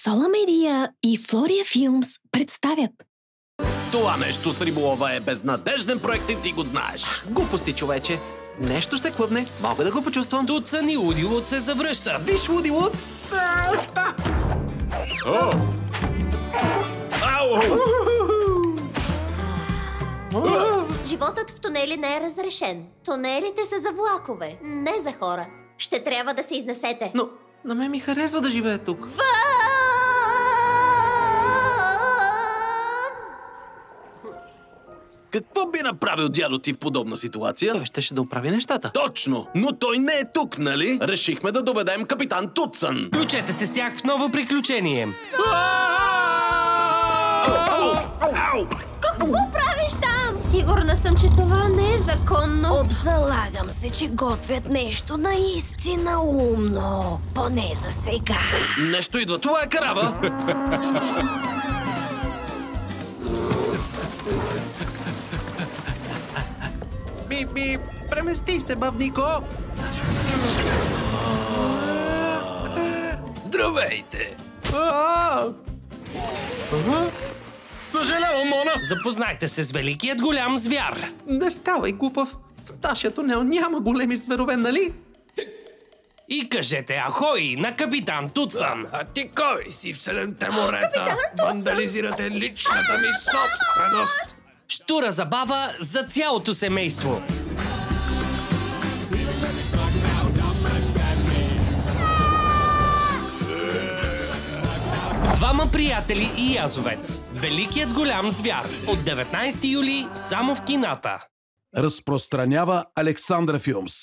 Сола Медия и Флория Филмс представят. Това нещо с риболова е безнадежден проект и ти го знаеш. Глупости, човече. Нещо ще клъвне. Мога да го почувствам. Туцън и Уди Луд се завръщат. Виж, Уди Луд! Животът в тунели не е разрешен. Тунелите са за влакове, не за хора. Ще трябва да се изнесете. Но на мен ми харесва да живея тук. Какво би направил дядо ти в подобна ситуация? Той щеше да оправи нещата. Точно, но той не е тук, нали? Решихме да доведем капитан Туцън. Включете се с тях в ново приключение. Какво правиш там? Сигурна съм, че това не е законно. Обзалагам се, че готвят нещо наистина умно. Поне за сега. Нещо идва, това е карава. Бип, премести се, бавнико! Здравейте! Съжалявам, Мона! Запознайте се с великият голям звяр. Не ставай глупав. В нашия тунел няма големи зверове, нали? И кажете ахой на капитан Туцън. А ти кой си в седемте морета? Вандализирате личната ми собственост. Щура забава за цялото семейство. Двама приятели и язовец. Великият голям звяр. От 19 юли само в кината. Разпространява Александра Филмс.